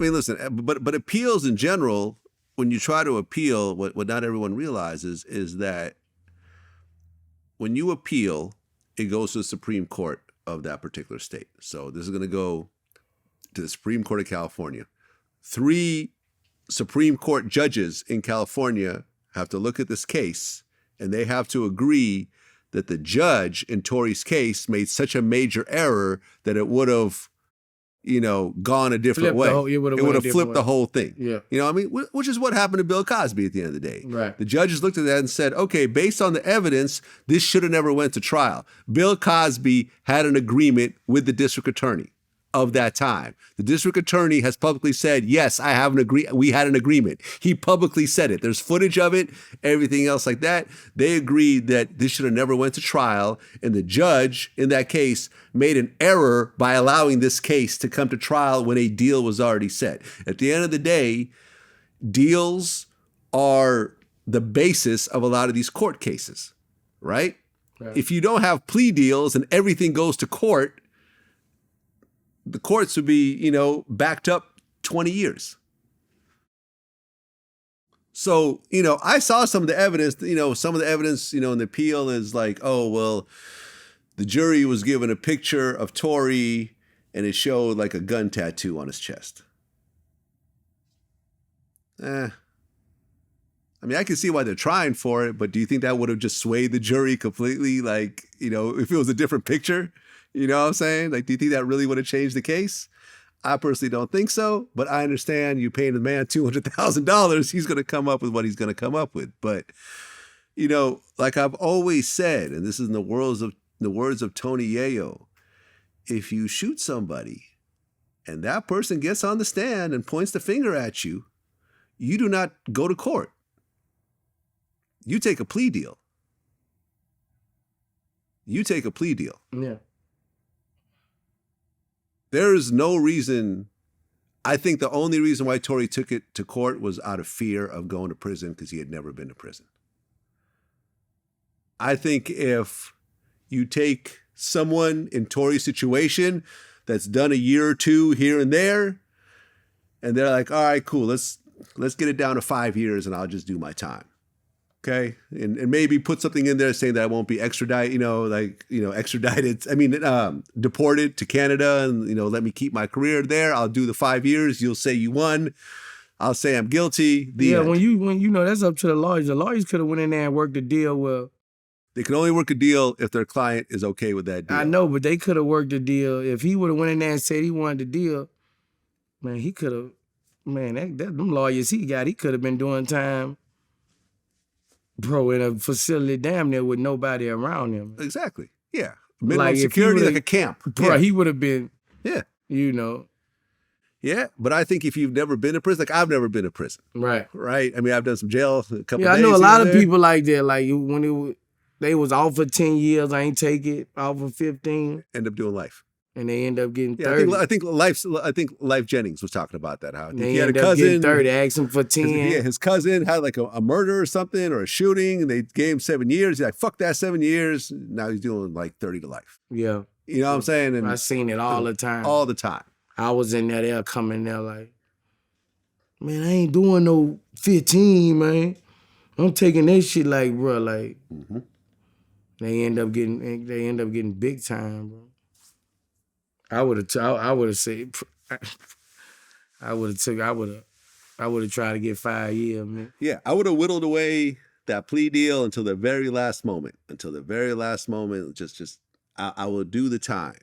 I mean, listen, but appeals in general, when you try to appeal, what not everyone realizes is that when you appeal, it goes to the Supreme Court of that particular state. So this is going to go to the Supreme Court of California. 3 Supreme Court judges in California have to look at this case, and they have to agree that the judge in Tory's case made such a major error that it would have, gone a different way. It would have flipped the whole thing. Yeah. You know what I mean? Which is what happened to Bill Cosby at the end of the day. Right. The judges looked at that and said, okay, based on the evidence, this should have never went to trial. Bill Cosby had an agreement with the district attorney of that time. The district attorney has publicly said, yes, we had an agreement. He publicly said it. There's footage of it, everything else like that. They agreed that this should have never went to trial. And the judge in that case made an error by allowing this case to come to trial when a deal was already set. At the end of the day, deals are the basis of a lot of these court cases, right? If you don't have plea deals and everything goes to court, the courts would be, backed up 20 years. So, I saw some of the evidence, in the appeal is like, oh, well, the jury was given a picture of Tory and it showed like a gun tattoo on his chest. I mean, I can see why they're trying for it, but do you think that would have just swayed the jury completely? Like, if it was a different picture? You know what I'm saying? Like, do you think that really would have changed the case? I personally don't think so, but I understand you paying the man $200,000, he's going to come up with what he's going to come up with. But, like I've always said, and this is in the words of Tony Yayo, if you shoot somebody and that person gets on the stand and points the finger at you, you do not go to court. You take a plea deal. Yeah. There is no reason. I think the only reason why Tory took it to court was out of fear of going to prison because he had never been to prison. I think if you take someone in Tory's situation that's done a year or two here and there, and they're like, all right, cool, let's get it down to 5 years and I'll just do my time. Okay, and maybe put something in there saying that I won't be extradited, deported to Canada and, let me keep my career there. I'll do the 5 years. You'll say you won. I'll say I'm guilty. End. when that's up to the lawyers. The lawyers could have went in there and worked a deal with. They can only work a deal if their client is okay with that deal. I know, but they could have worked a deal. If he would have went in there and said he wanted the deal, man, he could have, them lawyers he could have been doing time. Bro, in a facility damn near with nobody around him. Exactly. Yeah. Minimum security, like a camp. Bro, he would have been, Yeah, but I think if you've never been to prison, like I've never been to prison. Right. I mean, I've done some jail a couple days. I know a lot of people like that. Like when they was off for 10 years, I ain't take it, off for 15. End up doing life. And they end up getting 30. I think Life Jennings was talking about that. How I think they he had end a cousin. Up getting 30, asked him for 10. His cousin had like a murder or something or a shooting, and they gave him 7 years. He's like, fuck that 7 years. Now he's doing like 30 to life. Yeah. You know what I'm saying? And I seen it all the time. All the time. I was in there, they'll come in there like, man, I ain't doing no 15, man. I'm taking that shit like, bro, like, they end up getting big time, bro. I would have tried to get 5 years, man. Yeah, I would have whittled away that plea deal until the very last moment. Just I will do the time.